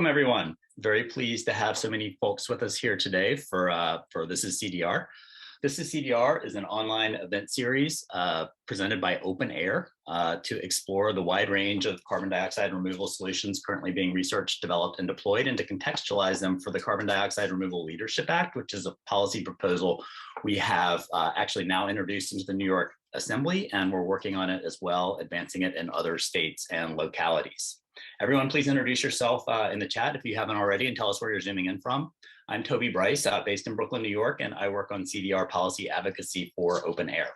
everyone. Very pleased to have so many folks with us here today for This Is CDR. This Is CDR is an online event series presented by Open Air to explore the wide range of carbon dioxide removal solutions currently being researched, developed, and deployed, and to contextualize them for the Carbon Dioxide Removal Leadership Act, which is a policy proposal we have actually now introduced into the New York Assembly, and we're working on it as well, advancing it in other states and localities. Everyone, please introduce yourself in the chat if you haven't already and tell us where you're zooming in from. I'm Toby Bryce, based in Brooklyn, New York, and I work on CDR policy advocacy for Open Air.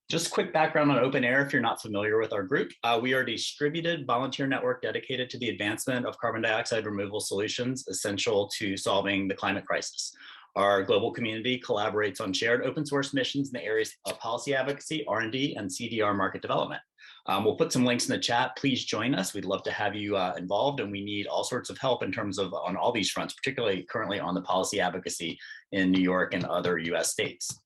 Just quick background on Open Air, if you're not familiar with our group. We are a distributed volunteer network dedicated to the advancement of carbon dioxide removal solutions essential to solving the climate crisis. Our global community collaborates on shared open source missions in the areas of policy advocacy, R&D, and CDR market development. We'll put some links in the chat. Please join us. We'd love to have you involved, and we need all sorts of help in terms of on all these fronts, particularly currently on the policy advocacy in New York and other US states.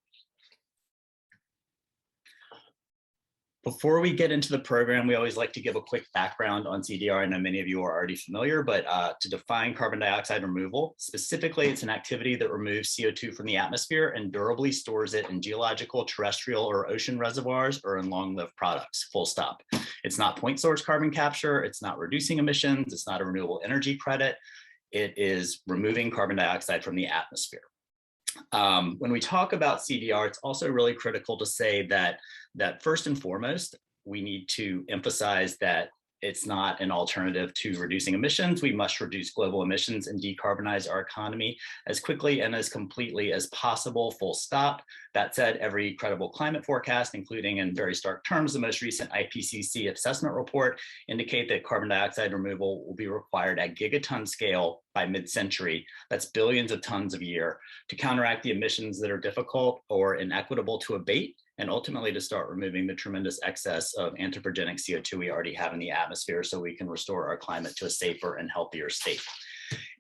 Before we get into the program, we always like to give a quick background on CDR. I know many of you are already familiar, but to define carbon dioxide removal, specifically, it's an activity that removes CO2 from the atmosphere and durably stores it in geological, terrestrial, or ocean reservoirs or in long-lived products, full stop. It's not point source carbon capture, it's not reducing emissions, it's not a renewable energy credit, it is removing carbon dioxide from the atmosphere. When we talk about CDR, it's also really critical to say that first and foremost, we need to emphasize that it's not an alternative to reducing emissions. We must reduce global emissions and decarbonize our economy as quickly and as completely as possible, full stop. That said, every credible climate forecast, including in very stark terms, the most recent IPCC assessment report, indicate that carbon dioxide removal will be required at gigaton scale by mid-century. That's billions of tons a year to counteract the emissions that are difficult or inequitable to abate, and ultimately to start removing the tremendous excess of anthropogenic CO2 we already have in the atmosphere so we can restore our climate to a safer and healthier state.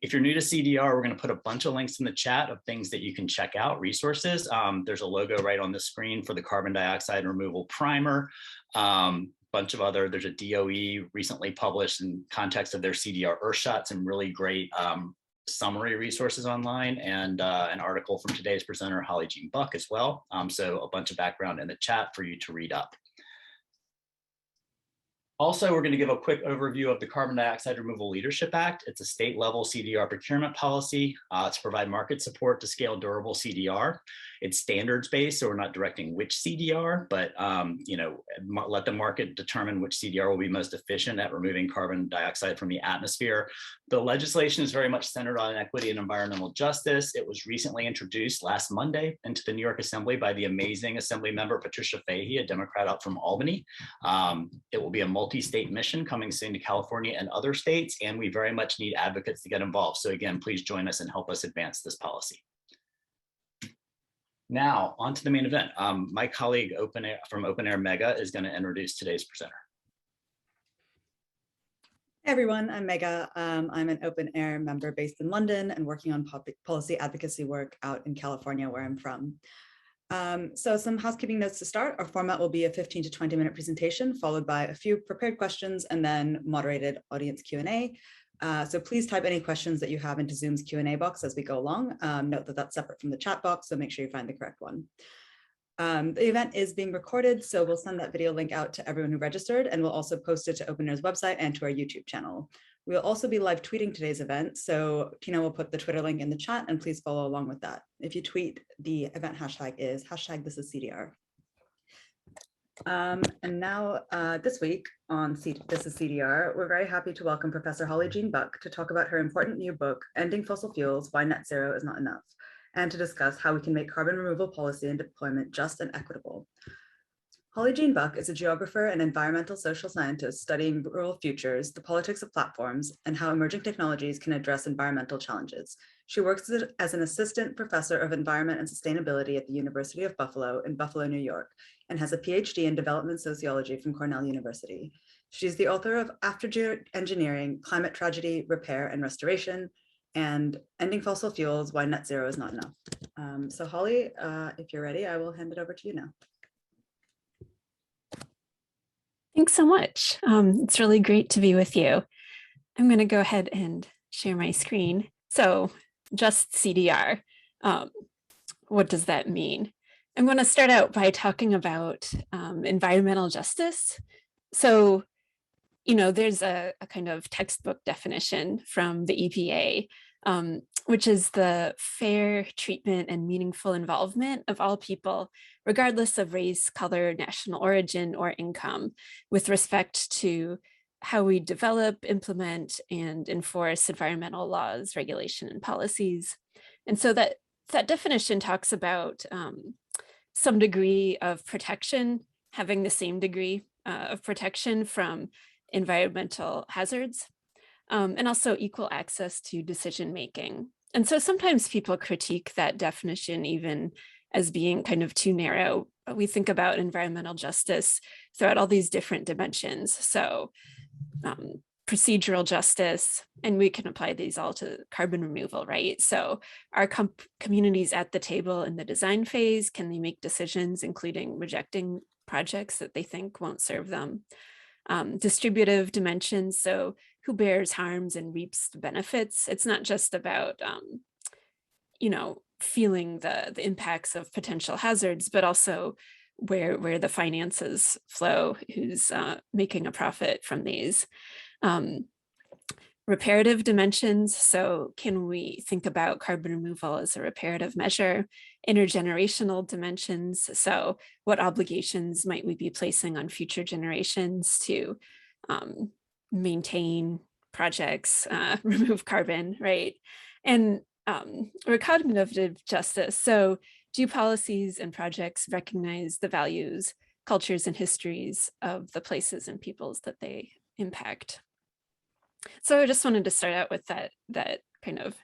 If you're new to CDR, we're going to put a bunch of links in the chat of things that you can check out, resources. There's a logo right on the screen for the carbon dioxide removal primer. Bunch of other, there's a DOE recently published in context of their CDR Earthshot, some really great summary resources online, and an article from today's presenter, Holly Jean Buck, as well. So a bunch of background in the chat for you to read up. Also, we're going to give a quick overview of the Carbon Dioxide Removal Leadership Act. It's a state-level CDR procurement policy to provide market support to scale durable CDR. It's standards-based, so we're not directing which CDR, but let the market determine which CDR will be most efficient at removing carbon dioxide from the atmosphere. The legislation is very much centered on equity and environmental justice. It was recently introduced last Monday into the New York Assembly by the amazing Assembly member Patricia Fahey, a Democrat out from Albany. It will be a multi-state mission coming soon to California and other states, and we very much need advocates to get involved. So again, please join us and help us advance this policy. Now, on to the main event. My colleague from Open Air, Megha, is going to introduce today's presenter. Hey everyone, I'm Megha. I'm an Open Air member based in London and working on public policy advocacy work out in California, where I'm from. So some housekeeping notes to start. Our format will be a 15 to 20-minute presentation, followed by a few prepared questions and then moderated audience Q&A. So please type any questions that you have into Zoom's Q&A box as we go along. Note that that's separate from the chat box, so make sure you find the correct one. The event is being recorded, so we'll send that video link out to everyone who registered, and we'll also post it to Open Air's website and to our YouTube channel. We'll also be live tweeting today's event, so Tina will put the Twitter link in the chat, and please follow along with that. If you tweet, the event hashtag is #This Is CDR. And now this week on This Is CDR, we're very happy to welcome Professor Holly Jean Buck to talk about her important new book, Ending Fossil Fuels, Why Net Zero Is Not Enough, and to discuss how we can make carbon removal policy and deployment just and equitable. Holly Jean Buck is a geographer and environmental social scientist studying rural futures, the politics of platforms, and how emerging technologies can address environmental challenges. She works as an assistant professor of environment and sustainability at the University of Buffalo in Buffalo, New York, and has a Ph.D. in Development Sociology from Cornell University. She's the author of After Geoengineering, Climate Tragedy, Repair and Restoration, and Ending Fossil Fuels, Why Net Zero Is Not Enough. So Holly, if you're ready, I will hand it over to you now. Thanks so much. It's really great to be with you. I'm going to go ahead and share my screen. So just CDR, what does that mean? I'm going to start out by talking about environmental justice. So, there's a kind of textbook definition from the EPA, which is the fair treatment and meaningful involvement of all people, regardless of race, color, national origin, or income, with respect to how we develop, implement, and enforce environmental laws, regulation, and policies. And so that definition talks about some degree of protection, having the same degree of protection from environmental hazards, and also equal access to decision making. And so sometimes people critique that definition even as being kind of too narrow. We think about environmental justice throughout all these different dimensions. So procedural justice, and we can apply these all to carbon removal, right? So are communities at the table in the design phase? Can they make decisions, including rejecting projects that they think won't serve them? Distributive dimensions, so who bears harms and reaps the benefits? It's not just about, feeling the impacts of potential hazards, but also where the finances flow, who's making a profit from these. Reparative dimensions, so can we think about carbon removal as a reparative measure? Intergenerational dimensions, so what obligations might we be placing on future generations to maintain projects, remove carbon, right? And recognitive justice, so do policies and projects recognize the values, cultures, and histories of the places and peoples that they impact? So I just wanted to start out with that kind of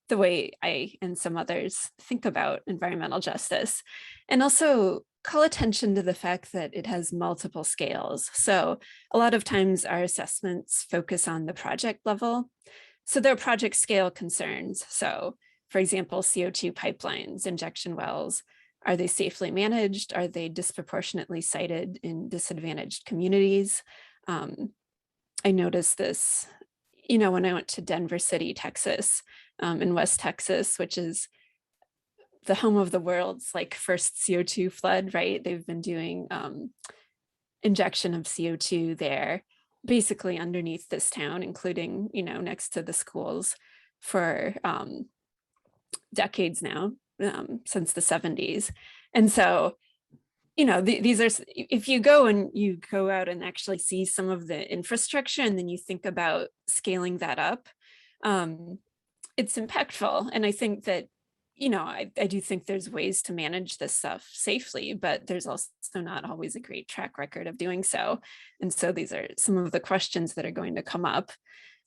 the way I and some others think about environmental justice, and also call attention to the fact that it has multiple scales. So a lot of times our assessments focus on the project level. So there are project scale concerns. So for example, CO2 pipelines, injection wells, are they safely managed? Are they disproportionately sited in disadvantaged communities? I noticed this, when I went to Denver City, Texas, in West Texas, which is the home of the world's first CO2 flood, right? They've been doing injection of CO2 there, basically underneath this town, including, next to the schools for decades now, since the 70s. And so, these are, if you go out and actually see some of the infrastructure and then you think about scaling that up, it's impactful. And I think that, I do think there's ways to manage this stuff safely, but there's also not always a great track record of doing so. And so these are some of the questions that are going to come up.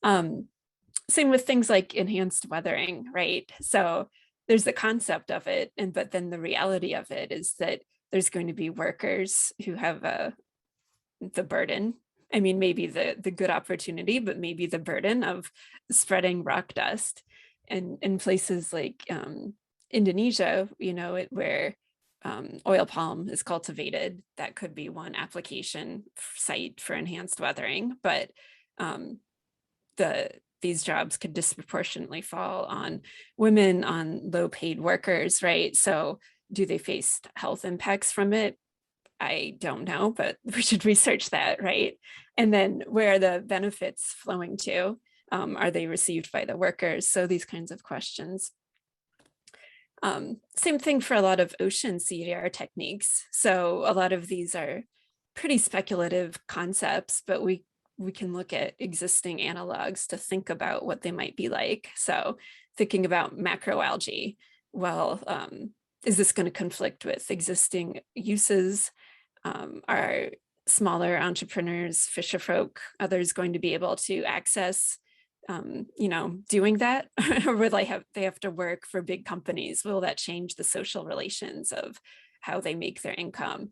Same with things like enhanced weathering, right? So there's the concept of it, but then the reality of it is that there's going to be workers who have the burden. I mean, maybe the good opportunity, but maybe the burden of spreading rock dust. And in places like Indonesia, where oil palm is cultivated, that could be one application site for enhanced weathering. But these jobs could disproportionately fall on women, on low-paid workers, right? So do they face health impacts from it? I don't know, but we should research that, right? And then where are the benefits flowing to? Are they received by the workers? So these kinds of questions. Same thing for a lot of ocean CDR techniques. So a lot of these are pretty speculative concepts, but we can look at existing analogs to think about what they might be like. So thinking about macroalgae, well, is this going to conflict with existing uses? Are smaller entrepreneurs, fisherfolk, others going to be able to access, doing that? Or will they have to work for big companies? Will that change the social relations of how they make their income?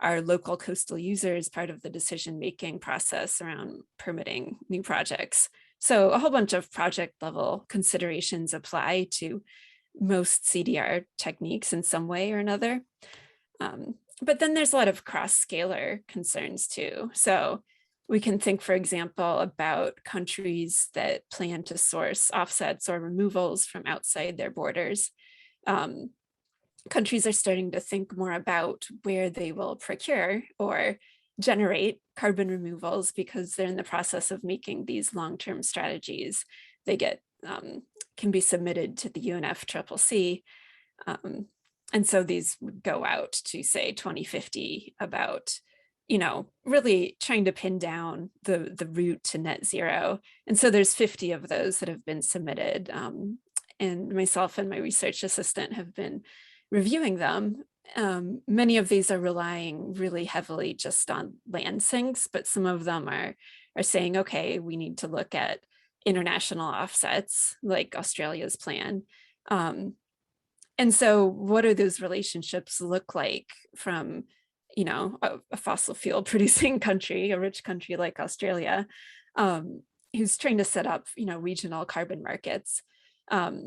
Are local coastal users part of the decision-making process around permitting new projects? So a whole bunch of project level considerations apply to most CDR techniques in some way or another. But then there's a lot of cross-scalar concerns too. So We can think, for example, about countries that plan to source offsets or removals from outside their borders. Countries are starting to think more about where they will procure or generate carbon removals because they're in the process of making these long-term strategies. They can be submitted to the UNFCCC. And so these would go out to, say, 2050 about, really trying to pin down the route to net zero. And so there's 50 of those that have been submitted. And myself and my research assistant have been reviewing them. Many of these are relying really heavily just on land sinks, but some of them are saying, okay, we need to look at international offsets like Australia's plan. And so what do those relationships look like from, a fossil fuel producing country, a rich country like Australia, who's trying to set up, regional carbon markets? How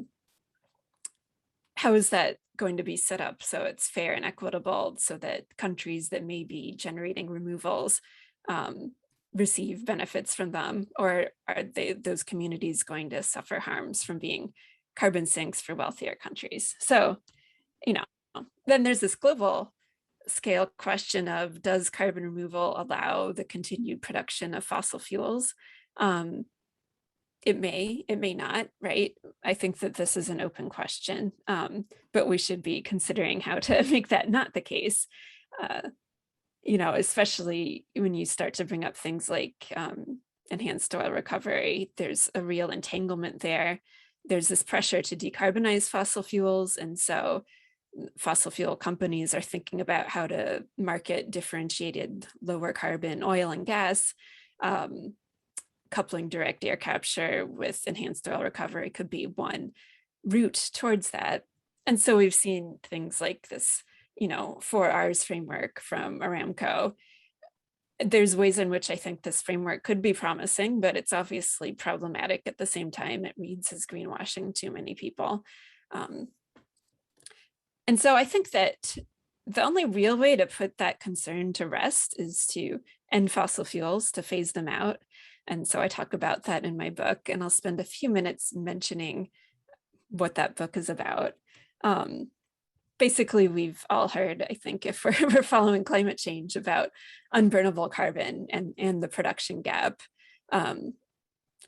is that going to be set up so it's fair and equitable so that countries that may be generating removals receive benefits from them? Or are those communities going to suffer harms from being carbon sinks for wealthier countries? So, then there's this global scale question of, does carbon removal allow the continued production of fossil fuels? It may not, right? I think that this is an open question, but we should be considering how to make that not the case, especially when you start to bring up things like enhanced oil recovery. There's a real entanglement there. There's this pressure to decarbonize fossil fuels. And so fossil fuel companies are thinking about how to market differentiated lower carbon oil and gas. Coupling direct air capture with enhanced oil recovery could be one route towards that. And so we've seen things like this, 4Rs framework from Aramco. There's ways in which I think this framework could be promising, but it's obviously problematic at the same time. It reads as greenwashing to many people. And so I think that the only real way to put that concern to rest is to end fossil fuels, to phase them out. And so I talk about that in my book, and I'll spend a few minutes mentioning what that book is about. Basically, we've all heard, I think, if we're following climate change, about unburnable carbon and the production gap.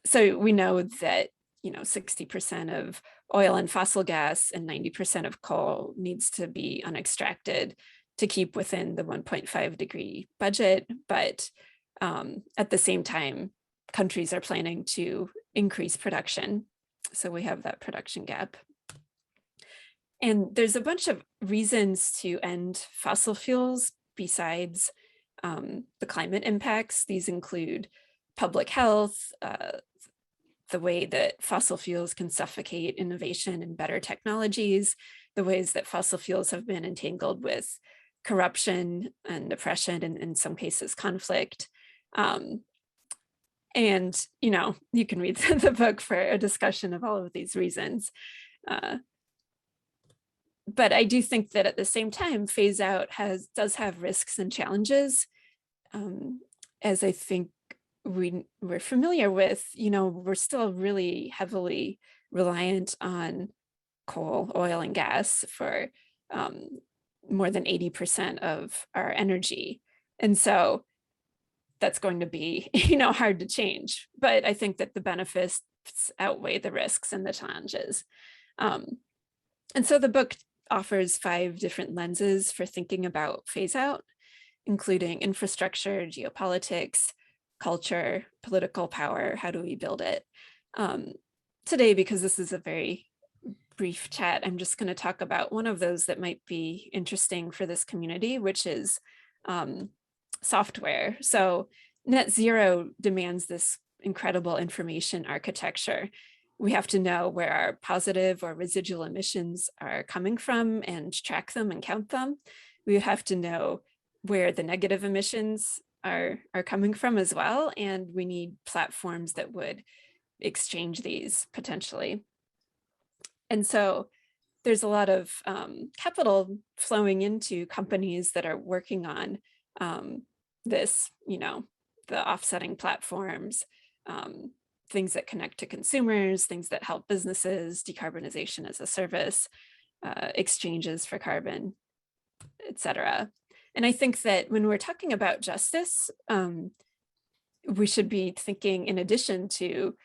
So we know that 60% of oil and fossil gas and 90% of coal needs to be unextracted to keep within the 1.5 degree budget. But at the same time, countries are planning to increase production. So we have that production gap. And there's a bunch of reasons to end fossil fuels besides the climate impacts. These include public health, the way that fossil fuels can suffocate innovation and better technologies, the ways that fossil fuels have been entangled with corruption and oppression, and in some cases conflict. And, you can read the book for a discussion of all of these reasons. But I do think that at the same time, phase out does have risks and challenges. As I think we're familiar with, we're still really heavily reliant on coal, oil, and gas for more than 80% of our energy. And so that's going to be, hard to change. But I think that the benefits outweigh the risks and the challenges. And so the book offers 5 different lenses for thinking about phase out, including infrastructure, geopolitics, culture, political power. How do we build it? Today, because this is a very brief chat, I'm just going to talk about one of those that might be interesting for this community, which is software. So net zero demands this incredible information architecture. We have to know where our positive or residual emissions are coming from and track them and count them. We have to know where the negative emissions are coming from as well. And we need platforms that would exchange these potentially. And so there's a lot of capital flowing into companies that are working on this, the offsetting platforms, things that connect to consumers, things that help businesses, decarbonization as a service, exchanges for carbon, et cetera. And I think that when we're talking about justice, we should be thinking, in addition to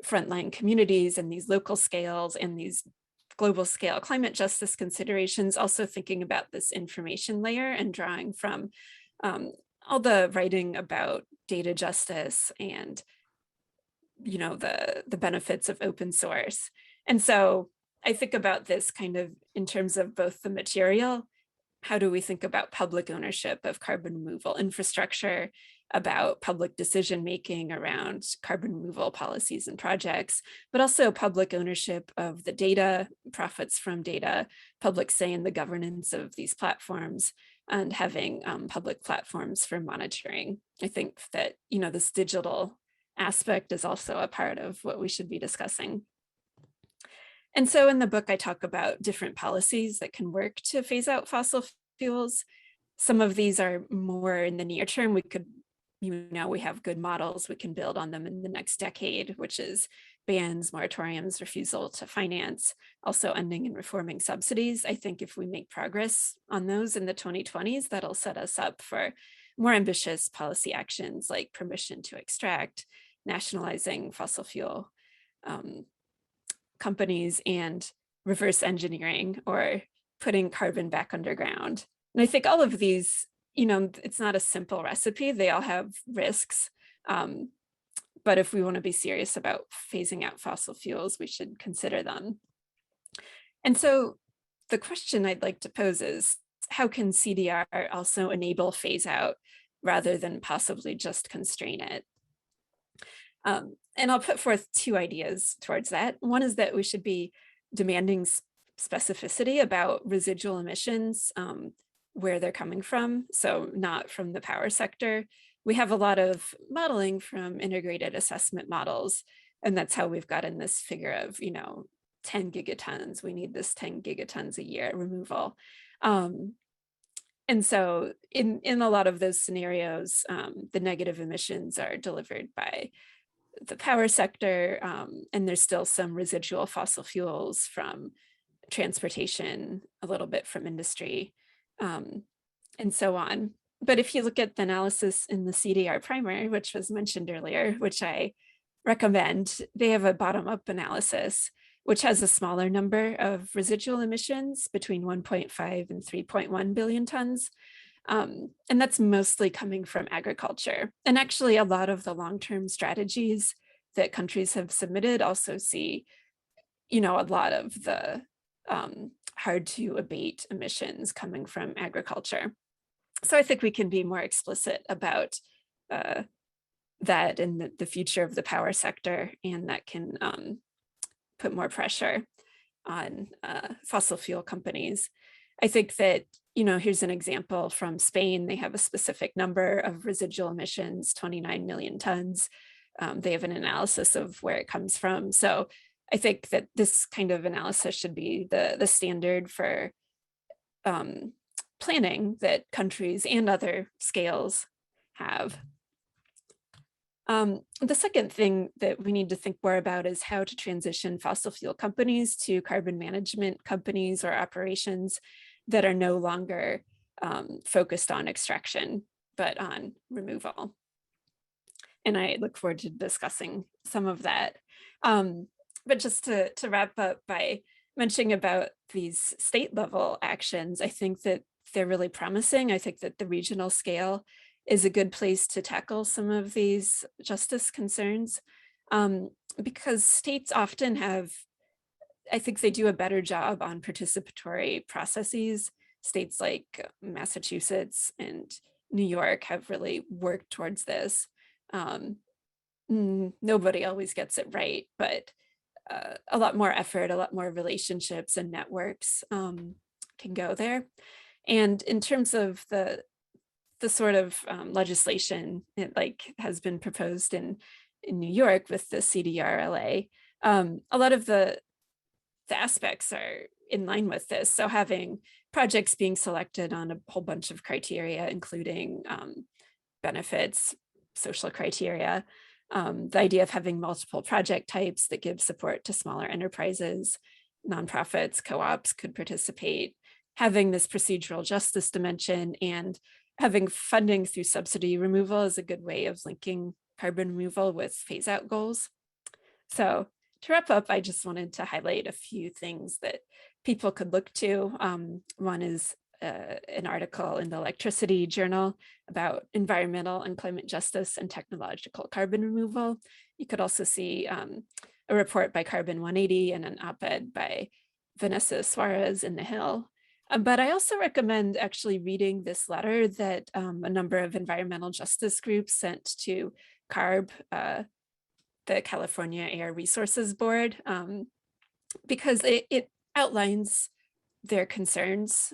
frontline communities and these local scales and these global scale climate justice considerations, also thinking about this information layer and drawing from all the writing about data justice and the benefits of open source. And so I think about this kind of in terms of both the material, how do we think about public ownership of carbon removal infrastructure, about public decision-making around carbon removal policies and projects, but also public ownership of the data, profits from data, public say in the governance of these platforms, and having public platforms for monitoring. I think that, this digital aspect is also a part of what we should be discussing. And so in the book, I talk about different policies that can work to phase out fossil fuels. Some of these are more in the near term. We could, we have good models. We can build on them in the next decade, which is bans, moratoriums, refusal to finance, also ending and reforming subsidies. I think if we make progress on those in the 2020s, that'll set us up for more ambitious policy actions like permission to extract, nationalizing fossil fuel companies, and reverse engineering or putting carbon back underground. And I think all of these, it's not a simple recipe. They all have risks. But if we want to be serious about phasing out fossil fuels, we should consider them. And so the question I'd like to pose is, how can CDR also enable phase out rather than possibly just constrain it? And I'll put forth two ideas towards that. One is that we should be demanding specificity about residual emissions, where they're coming from, so not from the power sector. We have a lot of modeling from integrated assessment models, and that's how we've gotten this figure of, 10 gigatons. We need this 10 gigatons a year removal. And so in a lot of those scenarios, the negative emissions are delivered by the power sector, and there's still some residual fossil fuels from transportation, a little bit from industry, and so on. But if you look at the analysis in the CDR primer, which was mentioned earlier, which I recommend, they have a bottom-up analysis, which has a smaller number of residual emissions between 1.5 and 3.1 billion tons. And that's mostly coming from agriculture. And actually, a lot of the long-term strategies that countries have submitted also see, a lot of the hard to abate emissions coming from agriculture. So I think we can be more explicit about that in the future of the power sector, and that can put more pressure on fossil fuel companies. I think that, here's an example from Spain. They have a specific number of residual emissions, 29 million tons. They have an analysis of where it comes from. So I think that this kind of analysis should be the standard for planning that countries and other scales have. The second thing that we need to think more about is how to transition fossil fuel companies to carbon management companies or operations that are no longer focused on extraction, but on removal. And I look forward to discussing some of that. But just to wrap up by mentioning about these state level actions, I think that they're really promising. I think that the regional scale is a good place to tackle some of these justice concerns, because states often have, I think they do a better job on participatory processes. States like Massachusetts and New York have really worked towards this. Nobody always gets it right, but a lot more effort, a lot more relationships and networks can go there. And in terms of the sort of legislation that has been proposed in New York with the CDR-LA, a lot of the aspects are in line with this. So having projects being selected on a whole bunch of criteria, including benefits, social criteria. The idea of having multiple project types that give support to smaller enterprises, nonprofits, co-ops could participate, having this procedural justice dimension, and having funding through subsidy removal is a good way of linking carbon removal with phase out goals. So to wrap up, I just wanted to highlight a few things that people could look to. One is an article in the Electricity Journal about environmental and climate justice and technological carbon removal. You could also see a report by Carbon 180 and an op-ed by Vanessa Suarez in The Hill. But I also recommend actually reading this letter that a number of environmental justice groups sent to CARB, the California Air Resources Board, because it outlines their concerns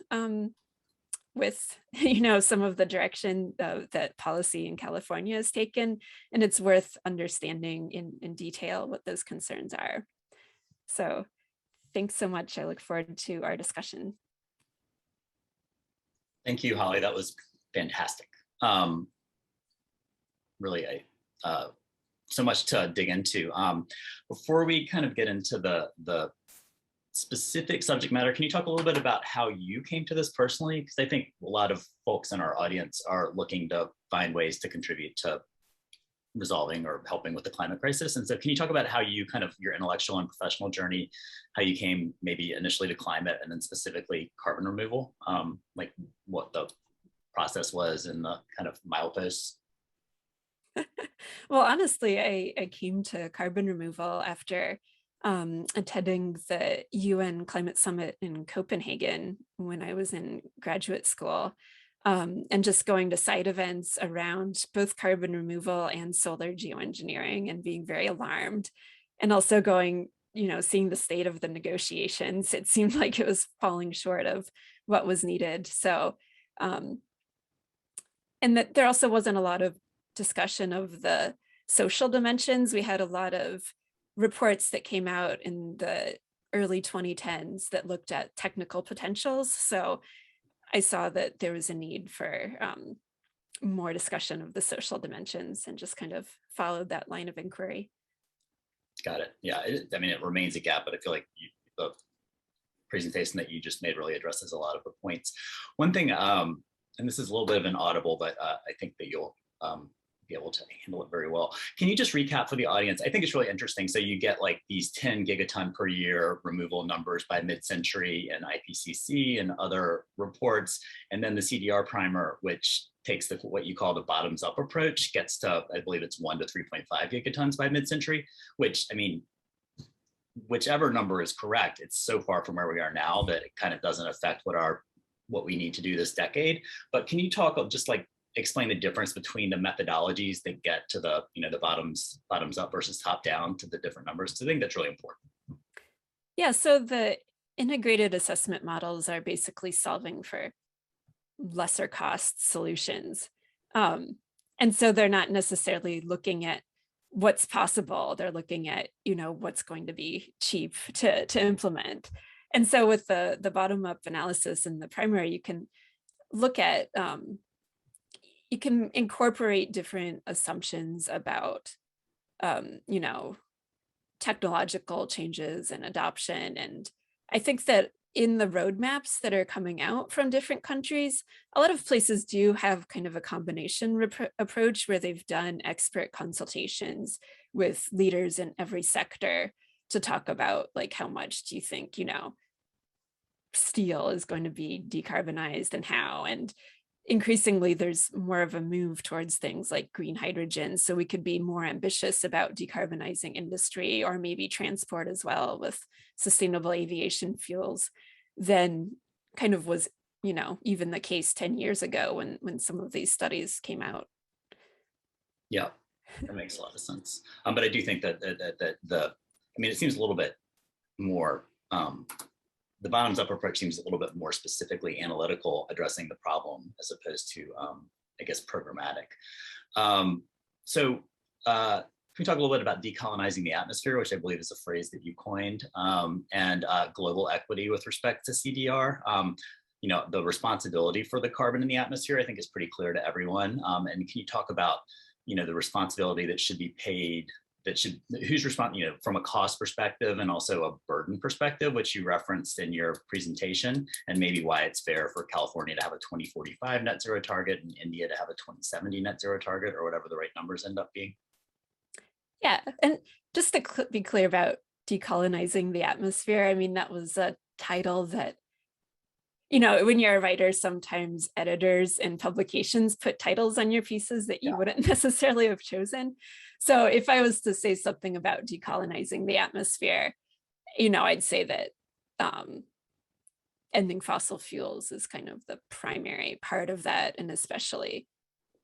with some of the direction that policy in California has taken, and it's worth understanding in detail what those concerns are. So thanks so much. I look forward to our discussion. Thank you, Holly. That was fantastic. Really, so much to dig into. Before we kind of get into the specific subject matter, can you talk a little bit about how you came to this personally? Because I think a lot of folks in our audience are looking to find ways to contribute to resolving or helping with the climate crisis. And so can you talk about how you kind of your intellectual and professional journey, how you came maybe initially to climate and then specifically carbon removal, like what the process was and the kind of mileposts? Well, honestly, I came to carbon removal after attending the UN Climate Summit in Copenhagen when I was in graduate school, and just going to side events around both carbon removal and solar geoengineering and being very alarmed, and also going, seeing the state of the negotiations. It seemed like it was falling short of what was needed. So, and that there also wasn't a lot of discussion of the social dimensions. We had a lot of reports that came out in the early 2010s that looked at technical potentials. So I saw that there was a need for more discussion of the social dimensions and just kind of followed that line of inquiry. Got it. Yeah, I mean, it remains a gap, but I feel like the presentation that you just made really addresses a lot of the points. One thing, and this is a little bit of an audible, but I think that you'll be able to handle it very well. Can you just recap for the audience? I think it's really interesting. So you get like these 10 gigaton per year removal numbers by mid-century and IPCC and other reports. And then the CDR primer, which takes what you call the bottoms up approach, gets to, I believe it's 1 to 3.5 gigatons by mid-century, which, I mean, whichever number is correct, it's so far from where we are now that it kind of doesn't affect what we need to do this decade. But can you talk of just like explain the difference between the methodologies that get to the bottoms up versus top down to the different numbers? So I think that's really important. Yeah, so the integrated assessment models are basically solving for lesser cost solutions. And so they're not necessarily looking at what's possible. They're looking at, what's going to be cheap to implement. And so with the bottom up analysis in the primary, you can look at, you can incorporate different assumptions about, technological changes and adoption. And I think that in the roadmaps that are coming out from different countries, a lot of places do have kind of a combination approach where they've done expert consultations with leaders in every sector to talk about like, how much do you think, steel is going to be decarbonized and how, and increasingly there's more of a move towards things like green hydrogen. So we could be more ambitious about decarbonizing industry or maybe transport as well with sustainable aviation fuels than kind of was, even the case 10 years ago when some of these studies came out. Yeah, that makes a lot of sense. But I do think that it seems a little bit more, the bottoms up approach seems a little bit more specifically analytical, addressing the problem as opposed to, I guess, programmatic. So can we talk a little bit about decolonizing the atmosphere, which I believe is a phrase that you coined, and global equity with respect to CDR? The responsibility for the carbon in the atmosphere, I think, is pretty clear to everyone. And can you talk about the responsibility that should be paid, who's responsible, from a cost perspective and also a burden perspective, which you referenced in your presentation, and maybe why it's fair for California to have a 2045 net zero target and India to have a 2070 net zero target, or whatever the right numbers end up being. Yeah, and just to be clear about decolonizing the atmosphere, I mean, that was a title that, when you're a writer, sometimes editors and publications put titles on your pieces that you wouldn't necessarily have chosen. So if I was to say something about decolonizing the atmosphere, I'd say that ending fossil fuels is kind of the primary part of that, and especially,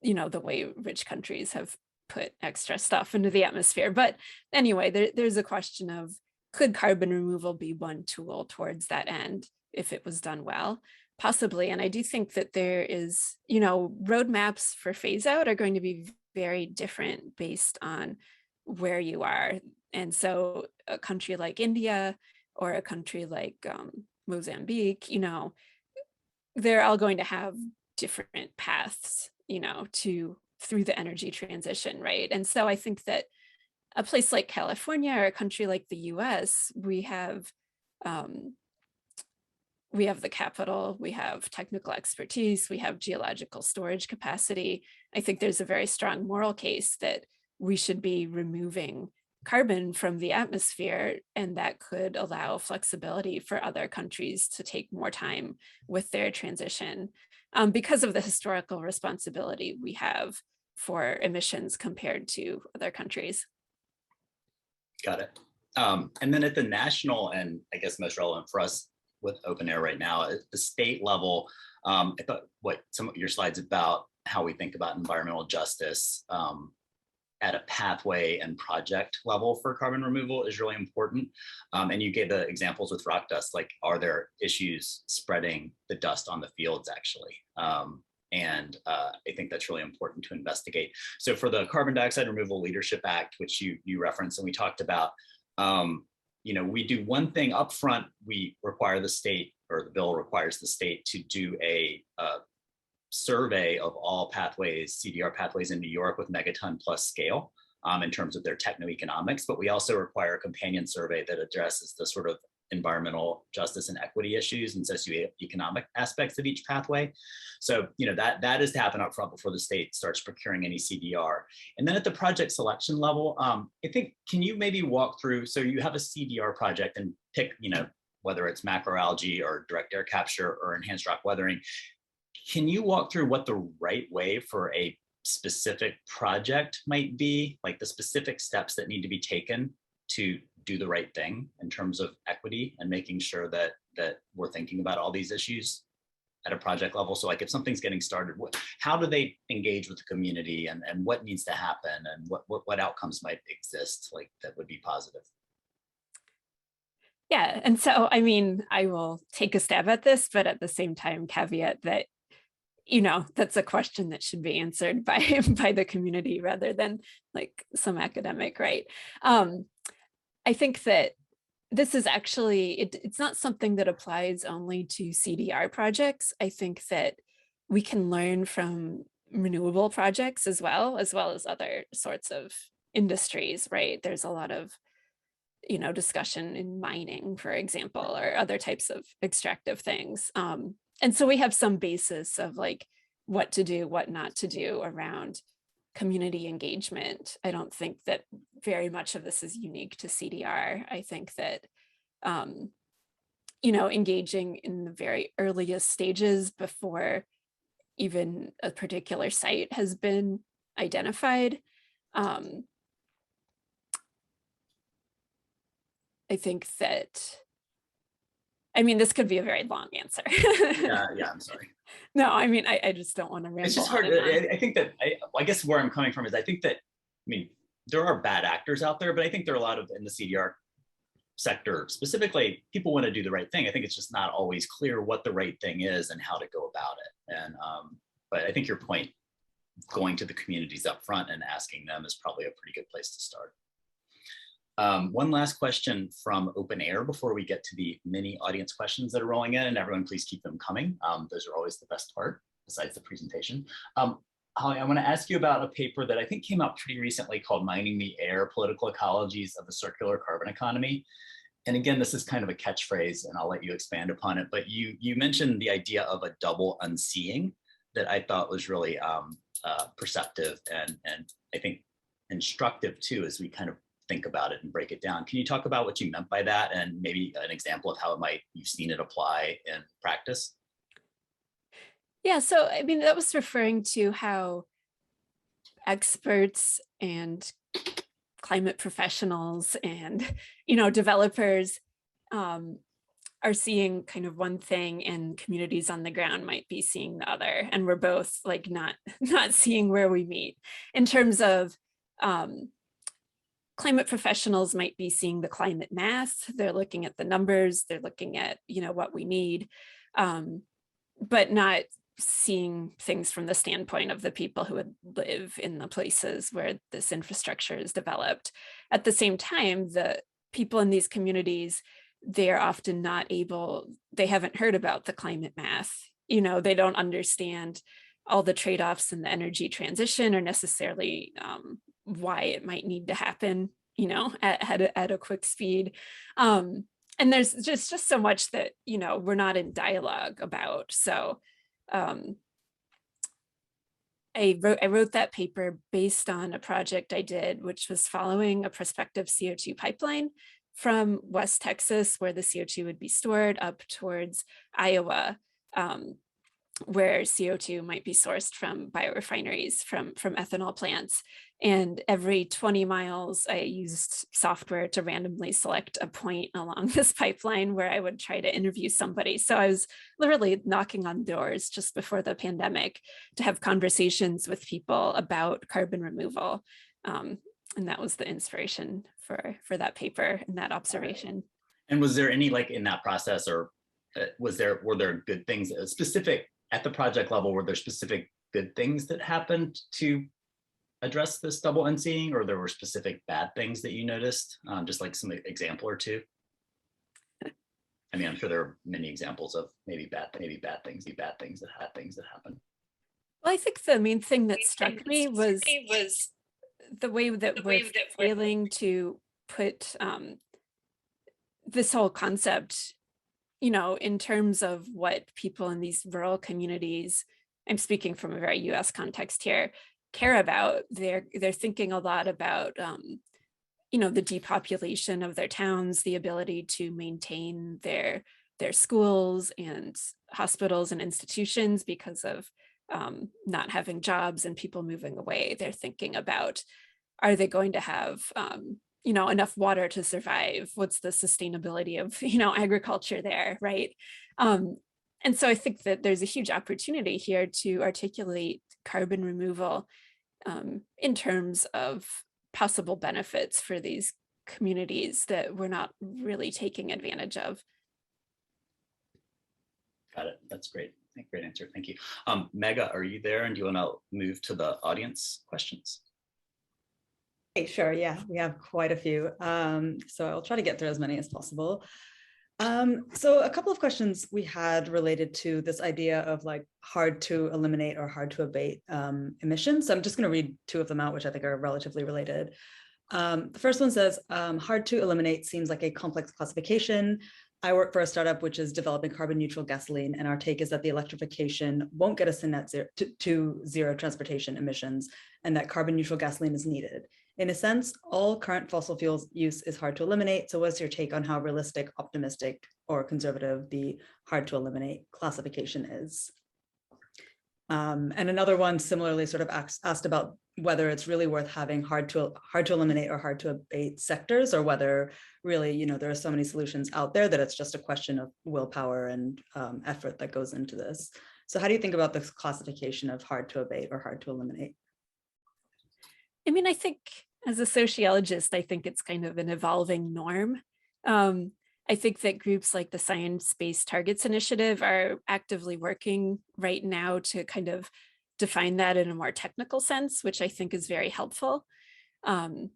the way rich countries have put extra stuff into the atmosphere. But anyway, there's a question of, could carbon removal be one tool towards that end if it was done well? Possibly. And I do think that there is, roadmaps for phase out are going to be very different based on where you are. And so a country like India or a country like Mozambique, they're all going to have different paths, through the energy transition, right? And so I think that a place like California or a country like the US, we have the capital, we have technical expertise, we have geological storage capacity. I think there's a very strong moral case that we should be removing carbon from the atmosphere, and that could allow flexibility for other countries to take more time with their transition because of the historical responsibility we have for emissions compared to other countries. Got it. And then at the national, and I guess most relevant for us with open air right now, at the state level, I thought what some of your slides about how we think about environmental justice at a pathway and project level for carbon removal is really important. And you gave the examples with rock dust, like, are there issues spreading the dust on the fields actually? And I think that's really important to investigate. So for the Carbon Dioxide Removal Leadership Act, which you referenced and we talked about, we do one thing up front. We require the state, or the bill requires the state, to do a survey of all pathways, CDR pathways in New York with megaton plus scale in terms of their techno-economics. But we also require a companion survey that addresses the sort of environmental justice and equity issues and socioeconomic aspects of each pathway. So, that is to happen up front before the state starts procuring any CDR. And then at the project selection level, I think, can you maybe walk through, so you have a CDR project and pick, whether it's macroalgae or direct air capture or enhanced rock weathering, can you walk through what the right way for a specific project might be, like the specific steps that need to be taken to do the right thing in terms of equity and making sure that we're thinking about all these issues at a project level? So like, if something's getting started, how do they engage with the community, and what needs to happen, and what outcomes might exist, like, that would be positive? Yeah, and so, I mean, I will take a stab at this, but at the same time caveat that, that's a question that should be answered by the community rather than like some academic, right? I think that this is actually, it's not something that applies only to CDR projects. I think that we can learn from renewable projects as well as other sorts of industries, right? There's a lot of, discussion in mining, for example, or other types of extractive things. And so we have some basis of like what to do, what not to do around community engagement. I don't think that very much of this is unique to CDR. I think that, engaging in the very earliest stages before even a particular site has been identified, I think that, this could be a very long answer. Yeah, I'm sorry. No, I just don't want to ramble. It's just hard. I think that, I guess where I'm coming from is, I think that, there are bad actors out there, but I think there are a lot of, in the CDR sector specifically, people want to do the right thing. I think it's just not always clear what the right thing is and how to go about it. And but I think your point, going to the communities up front and asking them, is probably a pretty good place to start. One last question from Open Air before we get to the mini audience questions that are rolling in, and everyone please keep them coming. Those are always the best part, besides the presentation. Holly, I want to ask you about a paper that I think came out pretty recently called Mining the Air, Political Ecologies of the Circular Carbon Economy. And again, this is kind of a catchphrase, and I'll let you expand upon it, but you mentioned the idea of a double unseeing that I thought was really perceptive and I think instructive too, as we kind of think about it and break it down. Can you talk about what you meant by that and maybe an example of how you've seen it apply in practice? Yeah, so I mean, that was referring to how experts and climate professionals and, developers are seeing kind of one thing and communities on the ground might be seeing the other. And we're both like not seeing where we meet in terms of climate professionals might be seeing the climate math. They're looking at the numbers, they're looking at, what we need, but not seeing things from the standpoint of the people who would live in the places where this infrastructure is developed. At the same time, the people in these communities, they're often they haven't heard about the climate math. They don't understand all the trade-offs in the energy transition or necessarily why it might need to happen, at a quick speed. And there's just so much that, we're not in dialogue about. So I wrote that paper based on a project I did, which was following a prospective CO2 pipeline from West Texas, where the CO2 would be stored, up towards Iowa, where CO2 might be sourced from biorefineries, from ethanol plants. And every 20 miles, I used software to randomly select a point along this pipeline where I would try to interview somebody. So I was literally knocking on doors just before the pandemic to have conversations with people about carbon removal. And that was the inspiration for that paper and that observation. And was there any, in that process, or were there good things specific at the project level? Were there specific good things that happened to address this double unseeing, or there were specific bad things that you noticed? Just like some example or two. I mean, I'm sure there are many examples of maybe bad things that happen. Well, I think the main thing that struck me was the way that we're failing to put this whole concept, in terms of what people in these rural communities, I'm speaking from a very US context here, care about. They're thinking a lot about, the depopulation of their towns, the ability to maintain their schools and hospitals and institutions because of not having jobs and people moving away. They're thinking about, are they going to have enough water to survive? What's the sustainability of agriculture there, right? And so I think that there's a huge opportunity here to articulate carbon removal in terms of possible benefits for these communities that we're not really taking advantage of. Got it. That's great. Great answer. Thank you. Megha, are you there? And do you want to move to the audience questions? Hey, sure. Yeah, we have quite a few. So I'll try to get through as many as possible. So a couple of questions we had related to this idea of hard to eliminate or hard to abate emissions. So I'm just going to read two of them out, which I think are relatively related. The first one says, hard to eliminate seems like a complex classification. I work for a startup which is developing carbon neutral gasoline, and our take is that the electrification won't get us to net zero to zero transportation emissions, and that carbon neutral gasoline is needed. In a sense, all current fossil fuels use is hard to eliminate. So what's your take on how realistic, optimistic, or conservative the hard to eliminate classification is? And another one similarly sort of asked about whether it's really worth having hard to eliminate or hard to abate sectors, or whether really, there are so many solutions out there that it's just a question of willpower and effort that goes into this. So how do you think about this classification of hard to abate or hard to eliminate? I mean, I think as a sociologist, I think it's kind of an evolving norm. I think that groups like the Science Based Targets Initiative are actively working right now to kind of define that in a more technical sense, which I think is very helpful. I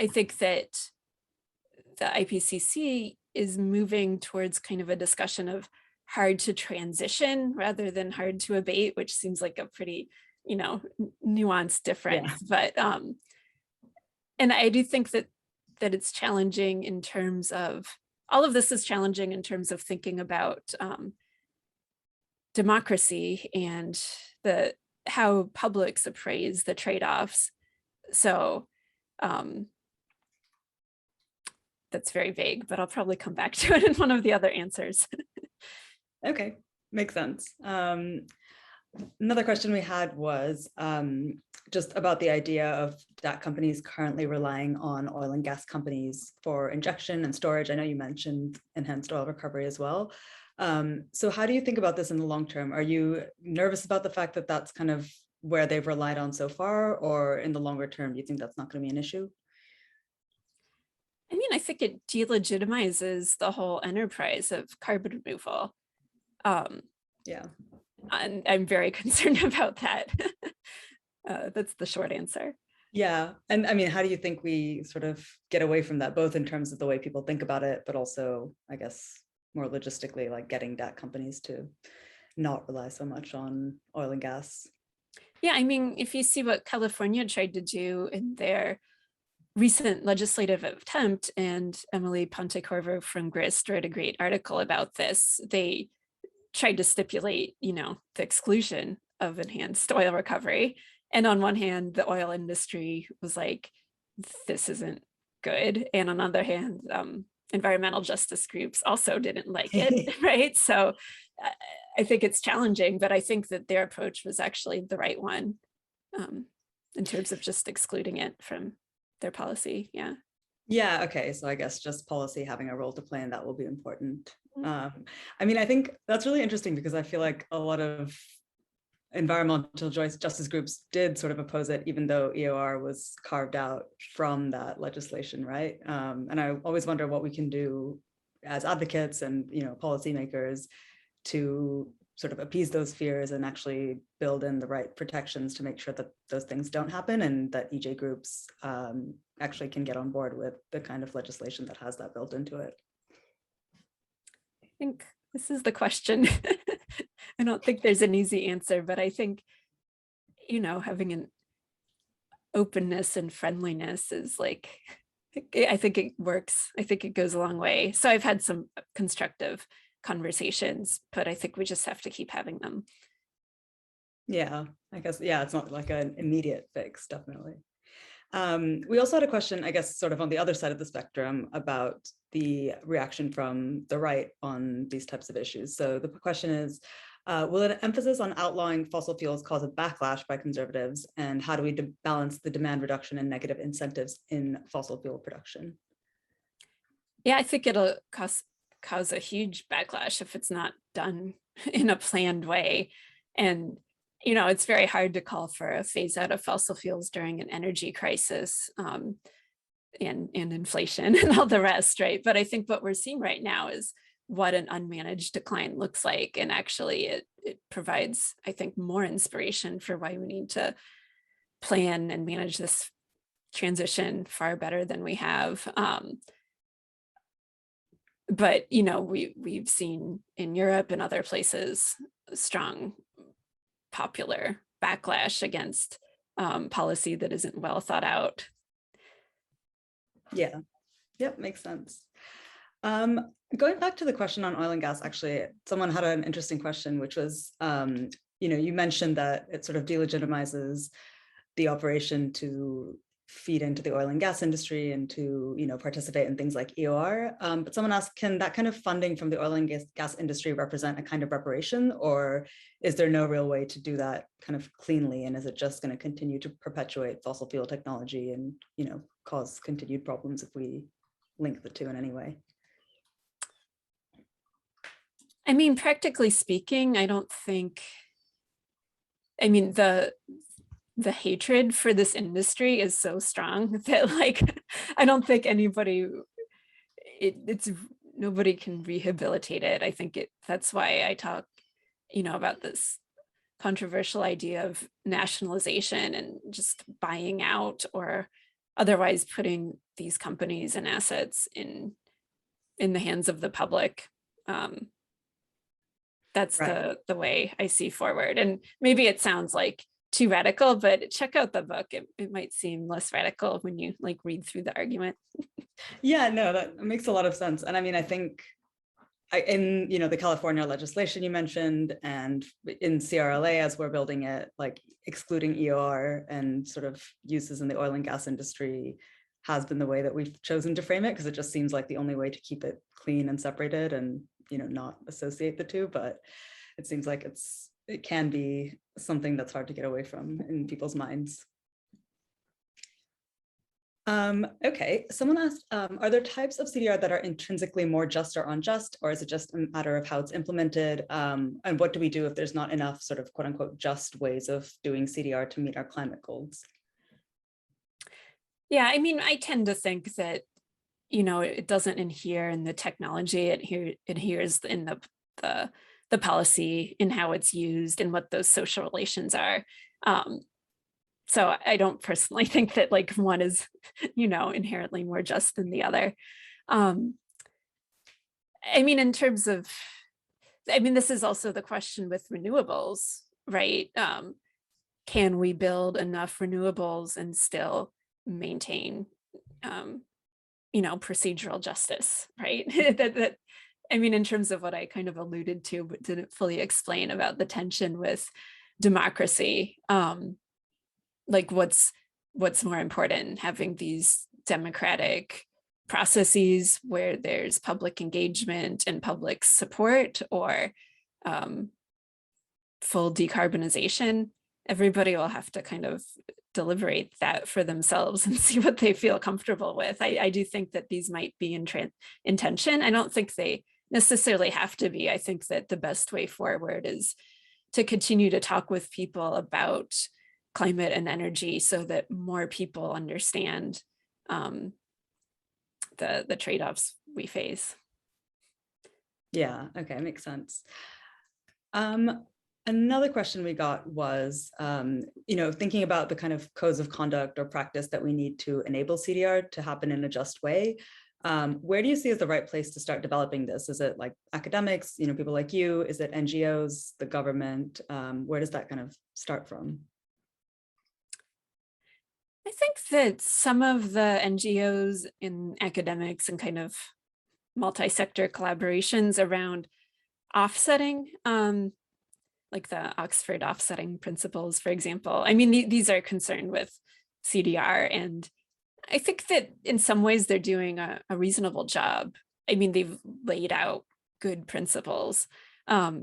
think that the IPCC is moving towards kind of a discussion of hard to transition rather than hard to abate, which seems like a pretty, nuanced difference. But and I do think that it's challenging in terms of, all of this is challenging in terms of thinking about democracy and how publics appraise the trade-offs. So that's very vague, but I'll probably come back to it in one of the other answers. Okay, makes sense. Another question we had was just about the idea of DAC companies currently relying on oil and gas companies for injection and storage. I know you mentioned enhanced oil recovery as well. So how do you think about this in the long term? Are you nervous about the fact that that's kind of where they've relied on so far, or in the longer term, do you think that's not going to be an issue? I mean, I think it delegitimizes the whole enterprise of carbon removal. Yeah. And I'm very concerned about that. That's the short answer. Yeah. And I mean, how do you think we sort of get away from that, both in terms of the way people think about it, but also, I guess, more logistically, like getting DAC companies to not rely so much on oil and gas? Yeah, I mean, if you see what California tried to do in their recent legislative attempt, and Emily Pontecorvo from GRIST wrote a great article about this, they tried to stipulate, the exclusion of enhanced oil recovery. And on one hand, the oil industry was like, this isn't good. And on the other hand, environmental justice groups also didn't like it, right? So I think it's challenging, but I think that their approach was actually the right one in terms of just excluding it from their policy. Yeah. Yeah. Okay. So I guess just policy having a role to play in that will be important. I mean, I think that's really interesting because I feel like a lot of environmental justice groups did sort of oppose it, even though EOR was carved out from that legislation, right? And I always wonder what we can do as advocates and policymakers to sort of appease those fears and actually build in the right protections to make sure that those things don't happen, and that EJ groups actually can get on board with the kind of legislation that has that built into it. I think this is the question. I don't think there's an easy answer, but I think, having an openness and friendliness is like, I think it works. I think it goes a long way. So I've had some constructive conversations, but I think we just have to keep having them. Yeah, I guess, yeah, it's not like an immediate fix, definitely. We also had a question, I guess, sort of on the other side of the spectrum about the reaction from the right on these types of issues. So the question is, will an emphasis on outlawing fossil fuels cause a backlash by conservatives? And how do we balance the demand reduction and negative incentives in fossil fuel production? Yeah, I think it'll cause a huge backlash if it's not done in a planned way. And it's very hard to call for a phase out of fossil fuels during an energy crisis and inflation and all the rest, right? But I think what we're seeing right now is what an unmanaged decline looks like. And actually it provides, I think, more inspiration for why we need to plan and manage this transition far better than we have. But, we've seen in Europe and other places strong popular backlash against policy that isn't well thought out. Yeah, yep, makes sense. Going back to the question on oil and gas, actually, someone had an interesting question, which was, you mentioned that it sort of delegitimizes the operation to feed into the oil and gas industry and to participate in things like EOR. But someone asked, can that kind of funding from the oil and gas industry represent a kind of reparation, or is there no real way to do that kind of cleanly? And is it just going to continue to perpetuate fossil fuel technology and cause continued problems if we link the two in any way? I mean, practically speaking, I don't think, the hatred for this industry is so strong that I don't think anybody, nobody can rehabilitate it. I think that's why I talk, about this controversial idea of nationalization and just buying out or otherwise putting these companies and assets in the hands of the public. That's Right. the way I see forward. And maybe it sounds like too radical, but check out the book. It might seem less radical when you like read through the argument. Yeah, no, that makes a lot of sense. And I mean, I think in the California legislation you mentioned, and in CRLA as we're building it, like excluding EOR and sort of uses in the oil and gas industry has been the way that we've chosen to frame it, because it just seems like the only way to keep it clean and separated and not associate the two. But it seems like it can be something that's hard to get away from in people's minds. Okay, someone asked, are there types of CDR that are intrinsically more just or unjust, or is it just a matter of how it's implemented? And what do we do if there's not enough sort of quote unquote just ways of doing CDR to meet our climate goals? Yeah, I mean, I tend to think that, it doesn't adhere in the technology, it adheres in the policy, in how it's used and what those social relations are. So I don't personally think that like one is, inherently more just than the other. I mean, in terms of, this is also the question with renewables, right? Can we build enough renewables and still maintain, procedural justice, right? I mean, in terms of what I kind of alluded to, but didn't fully explain about the tension with democracy. Like what's more important, having these democratic processes where there's public engagement and public support, or full decarbonization? Everybody will have to kind of deliberate that for themselves and see what they feel comfortable with. I do think that these might be in tension. I don't think they necessarily have to be. I think that the best way forward is to continue to talk with people about climate and energy so that more people understand the trade-offs we face. Yeah, okay, makes sense. Another question we got was, thinking about the kind of codes of conduct or practice that we need to enable CDR to happen in a just way. Where do you see as the right place to start developing this? Is it like academics, people like you? Is it NGOs, the government? Where does that kind of start from? I think that some of the NGOs in academics and kind of multi-sector collaborations around offsetting, like the Oxford offsetting principles, for example. I mean, these are concerned with CDR, and I think that in some ways they're doing a reasonable job. I mean, they've laid out good principles, but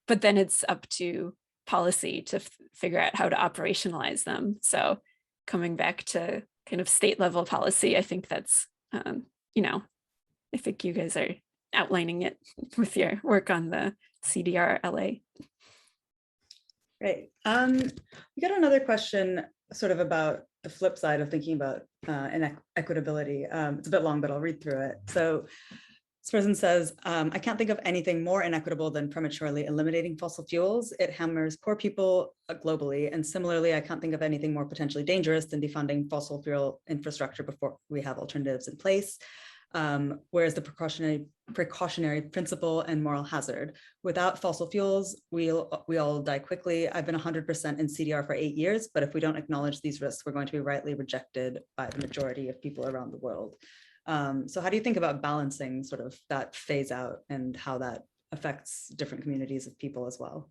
then it's up to policy to figure out how to operationalize them. So coming back to kind of state level policy, I think that's, I think you guys are outlining it with your work on the CDR LA. Great. We got another question sort of about the flip side of thinking about inequitability. It's a bit long, but I'll read through it. So this person says, I can't think of anything more inequitable than prematurely eliminating fossil fuels. It hammers poor people globally. And similarly, I can't think of anything more potentially dangerous than defunding fossil fuel infrastructure before we have alternatives in place. Whereas the precautionary principle and moral hazard. Without fossil fuels, we all die quickly. I've been 100% in CDR for 8 years, but if we don't acknowledge these risks, we're going to be rightly rejected by the majority of people around the world. So how do you think about balancing sort of that phase out and how that affects different communities of people as well?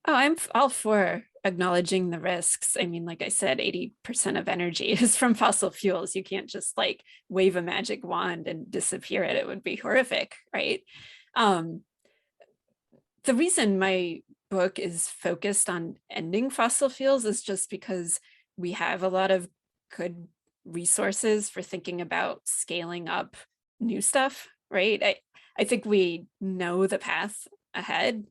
Oh, I'm all for acknowledging the risks. I mean, like I said, 80% of energy is from fossil fuels. You can't just like wave a magic wand and disappear it. It would be horrific, right? The reason my book is focused on ending fossil fuels is just because we have a lot of good resources for thinking about scaling up new stuff, right? I think we know the path ahead,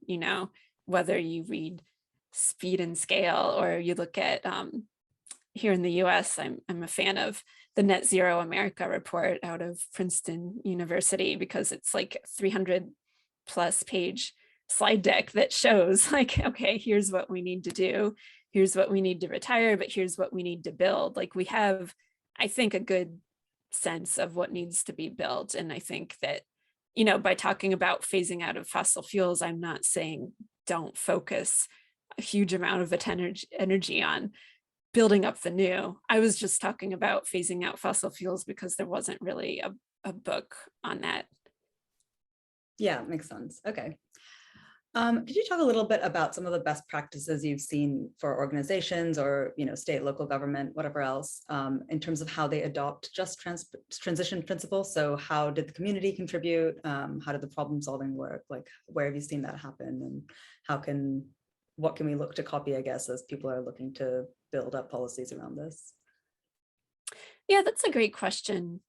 whether you read Speed and Scale or you look at here in the US, I'm a fan of the Net Zero America report out of Princeton University, because it's like 300+ page slide deck that shows like, okay, here's what we need to do. Here's what we need to retire, but here's what we need to build. Like we have, I think, a good sense of what needs to be built. And I think that by talking about phasing out of fossil fuels, I'm not saying don't focus a huge amount of energy on building up the new. I was just talking about phasing out fossil fuels because there wasn't really a book on that. Yeah, makes sense. Okay. Could you talk a little bit about some of the best practices you've seen for organizations or, state, local government, whatever else, in terms of how they adopt just transition principles? So how did the community contribute? How did the problem solving work? Like, where have you seen that happen? And what can we look to copy, I guess, as people are looking to build up policies around this? Yeah, that's a great question.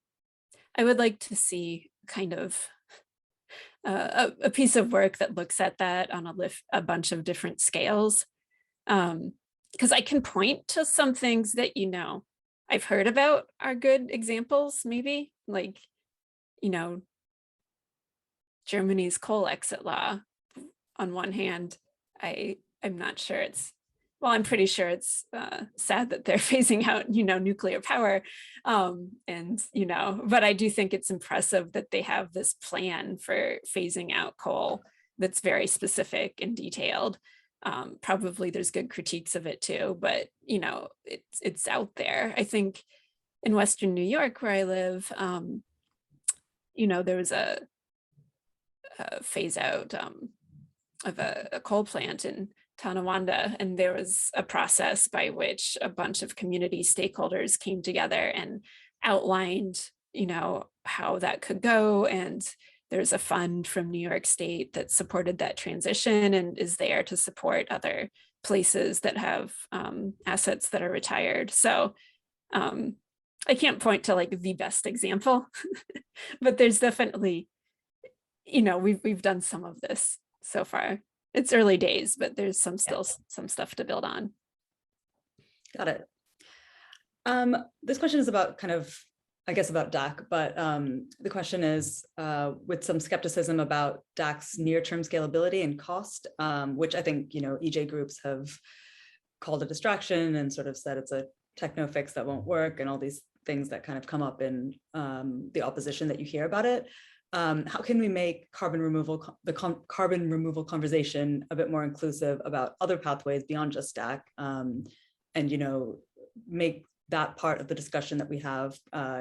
I would like to see kind of a piece of work that looks at that on a bunch of different scales. Because I can point to some things that, I've heard about are good examples, maybe like, Germany's coal exit law. On one hand, I'm not sure I'm pretty sure it's sad that they're phasing out, nuclear power. But I do think it's impressive that they have this plan for phasing out coal that's very specific and detailed. Probably there's good critiques of it too, but, it's out there. I think in Western New York, where I live, there was a phase out of a coal plant in Tonawanda, and there was a process by which a bunch of community stakeholders came together and outlined, how that could go. And there's a fund from New York State that supported that transition and is there to support other places that have assets that are retired. So I can't point to like the best example, but there's definitely, we've done some of this so far. It's early days, but there's some stuff to build on. Got it. This question is about about DAC, but the question is with some skepticism about DAC's near-term scalability and cost, which I think, EJ groups have called a distraction and sort of said it's a techno fix that won't work and all these things that kind of come up in the opposition that you hear about it. How can we make the carbon removal conversation a bit more inclusive about other pathways beyond just DAC, and make that part of the discussion that we have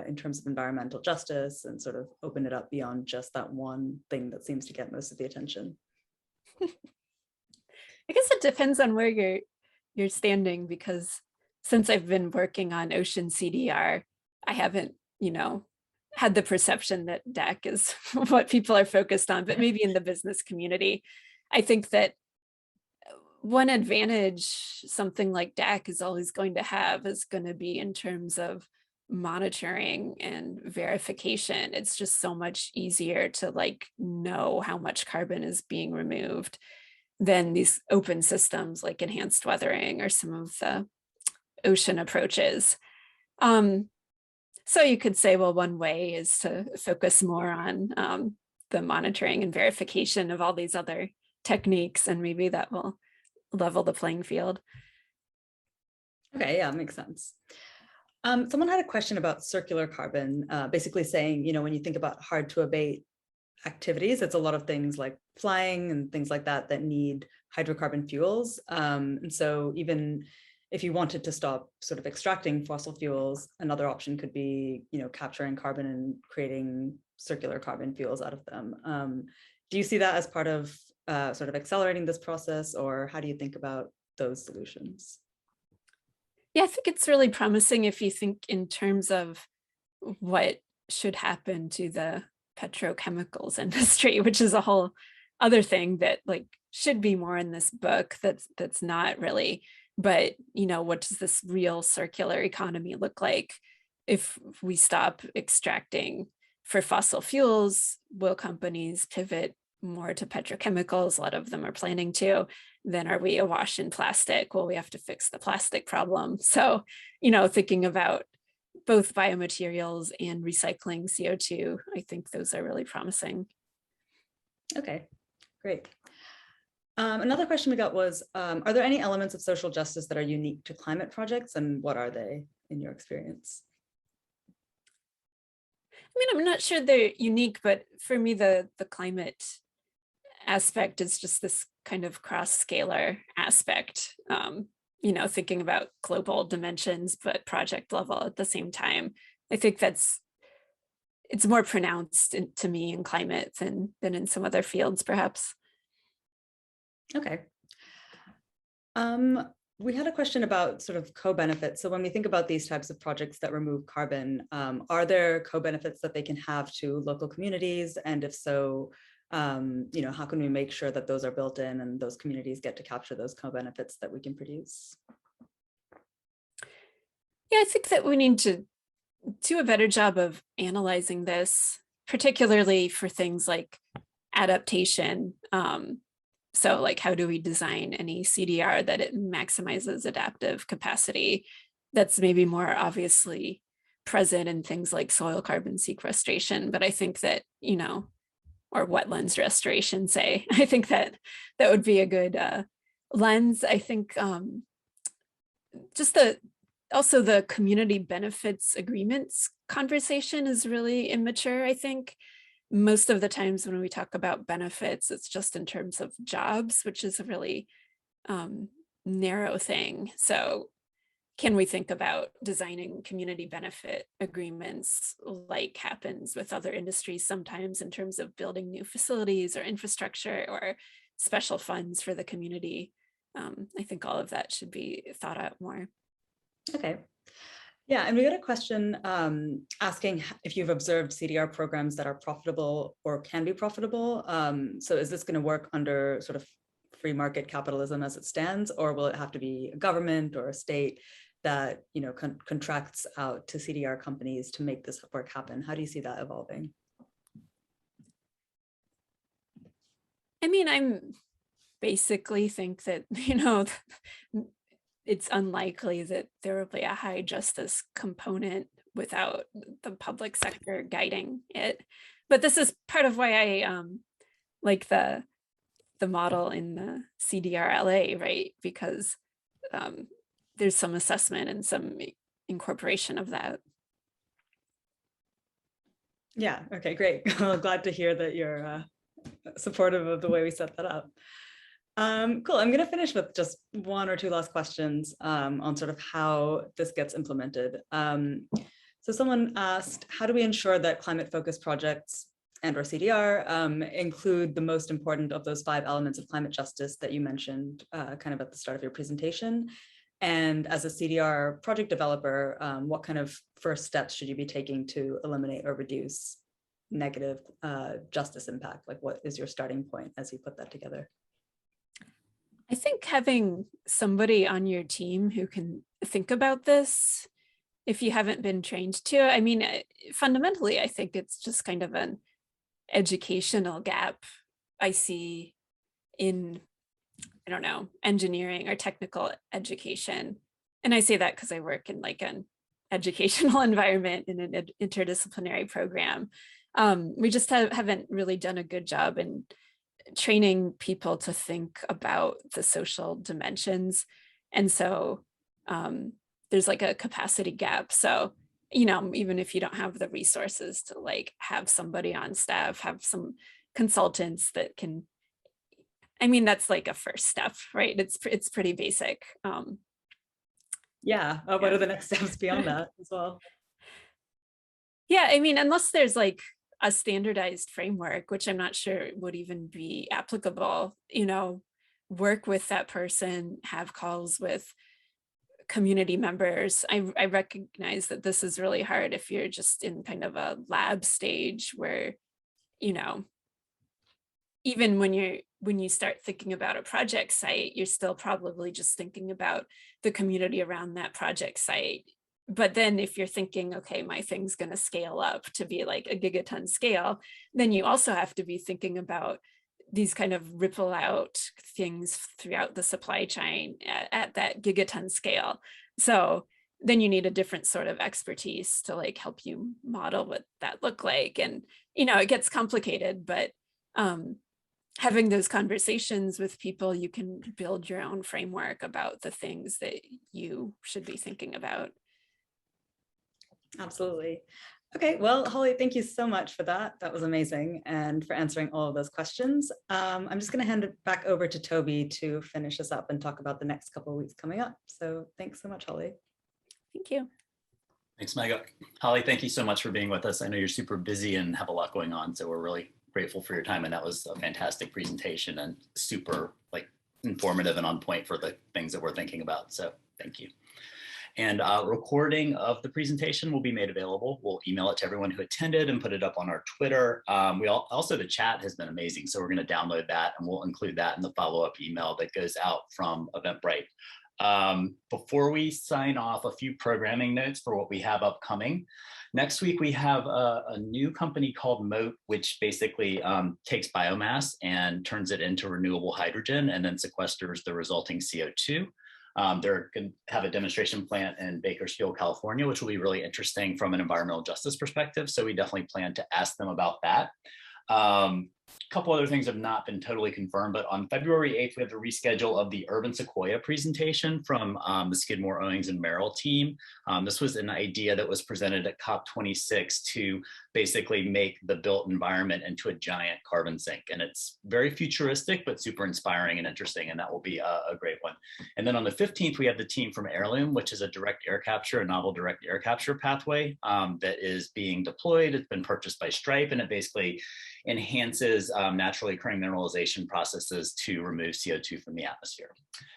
in terms of environmental justice and sort of open it up beyond just that one thing that seems to get most of the attention? I guess it depends on where you're standing, because since I've been working on ocean CDR, I haven't, had the perception that DAC is what people are focused on, but maybe in the business community, I think that one advantage something like DAC is always going to have is going to be in terms of monitoring and verification. It's just so much easier to know how much carbon is being removed than these open systems like enhanced weathering or some of the ocean approaches. So you could say, well, one way is to focus more on the monitoring and verification of all these other techniques, and maybe that will level the playing field. Okay, yeah, makes sense. Someone had a question about circular carbon, basically saying, when you think about hard to abate activities, it's a lot of things like flying and things like that that need hydrocarbon fuels. And so even if you wanted to stop sort of extracting fossil fuels, another option could be, capturing carbon and creating circular carbon fuels out of them. Do you see that as part of sort of accelerating this process, or how do you think about those solutions? Yeah, I think it's really promising if you think in terms of what should happen to the petrochemicals industry, which is a whole other thing that should be more in this book that's not really. But, what does this real circular economy look like if we stop extracting for fossil fuels? Will companies pivot more to petrochemicals? A lot of them are planning to. Then are we awash in plastic? Well, we have to fix the plastic problem. So, thinking about both biomaterials and recycling CO2, I think those are really promising. Okay, great. Another question we got was, are there any elements of social justice that are unique to climate projects, and what are they in your experience? mean, I'm not sure they're unique, but for me, the climate aspect is just this kind of cross-scalar aspect, thinking about global dimensions, but project level at the same time. I think it's more pronounced to me in climate than in some other fields, perhaps. Okay. We had a question about sort of co-benefits. So when we think about these types of projects that remove carbon, are there co-benefits that they can have to local communities? And if so, how can we make sure that those are built in and those communities get to capture those co-benefits that we can produce? Yeah, I think that we need to do a better job of analyzing this, particularly for things like adaptation. So like, how do we design any CDR that it maximizes adaptive capacity that's maybe more obviously present in things like soil carbon sequestration? But I think that, or wetlands restoration, say, I think that would be a good lens. I think just also the community benefits agreements conversation is really immature. I think most of the times when we talk about benefits, it's just in terms of jobs, which is a really narrow thing. So can we think about designing community benefit agreements like happens with other industries sometimes in terms of building new facilities or infrastructure or special funds for the community? I think all of that should be thought out more. Okay. Yeah, and we got a question asking if you've observed CDR programs that are profitable or can be profitable. So is this going to work under sort of free market capitalism as it stands, or will it have to be a government or a state that contracts out to CDR companies to make this work happen? How do you see that evolving? I mean, I'm basically think that, it's unlikely that there will be a high justice component without the public sector guiding it. But this is part of why I like the model in the CDR LA, right? Because there's some assessment and some incorporation of that. Yeah, okay, great. Well, glad to hear that you're supportive of the way we set that up. Cool. I'm going to finish with just one or two last questions on sort of how this gets implemented. So someone asked, how do we ensure that climate-focused projects and or CDR include the most important of those 5 elements of climate justice that you mentioned kind of at the start of your presentation? And as a CDR project developer, what kind of first steps should you be taking to eliminate or reduce negative justice impact? Like, what is your starting point as you put that together? I think having somebody on your team who can think about this, if you haven't been trained to, I mean, fundamentally, I think it's just kind of an educational gap I see in, I don't know, engineering or technical education. And I say that because I work in like an educational environment in an interdisciplinary program. We just haven't really done a good job in training people to think about the social dimensions. And so there's like a capacity gap. So, even if you don't have the resources to like have somebody on staff, have some consultants that can, I mean, that's like a first step, right? It's pretty basic. Yeah. What are the next steps beyond that as well? Yeah, I mean, unless there's like a standardized framework, which I'm not sure would even be applicable, work with that person, have calls with community members. I recognize that this is really hard if you're just in kind of a lab stage where, even when you start thinking about a project site, you're still probably just thinking about the community around that project site. But then if you're thinking, okay, my thing's going to scale up to be like a gigaton scale, then you also have to be thinking about these kind of ripple out things throughout the supply chain at that gigaton scale. So then you need a different sort of expertise to like help you model what that look like. And, it gets complicated, but having those conversations with people, you can build your own framework about the things that you should be thinking about. Absolutely. Okay, well, Holly, thank you so much for that. That was amazing, and for answering all of those questions. I'm just going to hand it back over to Toby to finish us up and talk about the next couple of weeks coming up. So thanks so much, Holly. Thank you. Thanks, Megha. Holly, thank you so much for being with us. I know you're super busy and have a lot going on, so we're really grateful for your time. And that was a fantastic presentation and super informative and on point for the things that we're thinking about. So thank you. And recording of the presentation will be made available. We'll email it to everyone who attended and put it up on our Twitter. Also, the chat has been amazing. So we're going to download that and we'll include that in the follow-up email that goes out from Eventbrite. Before we sign off, a few programming notes for what we have upcoming. Next week, we have a new company called Moat, which basically takes biomass and turns it into renewable hydrogen and then sequesters the resulting CO2. They're going to have a demonstration plant in Bakersfield, California, which will be really interesting from an environmental justice perspective. So we definitely plan to ask them about that. A couple other things have not been totally confirmed, but on February 8th, we have the reschedule of the Urban Sequoia presentation from the Skidmore, Owings, and Merrill team. This was an idea that was presented at COP26 to basically make the built environment into a giant carbon sink. And it's very futuristic, but super inspiring and interesting, and that will be a great one. And then on the 15th, we have the team from Heirloom, which is a direct air capture, a novel direct air capture pathway that is being deployed. It's been purchased by Stripe, and it basically enhances naturally occurring mineralization processes to remove CO2 from the atmosphere.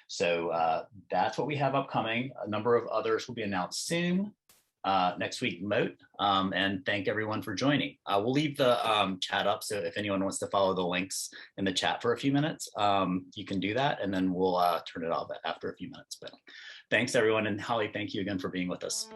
So that's what we have upcoming. A number of others will be announced soon. Next week, Moat, and thank everyone for joining. We'll leave the chat up, so if anyone wants to follow the links in the chat for a few minutes, you can do that, and then we'll turn it off after a few minutes. But thanks, everyone, and Holly, thank you again for being with us.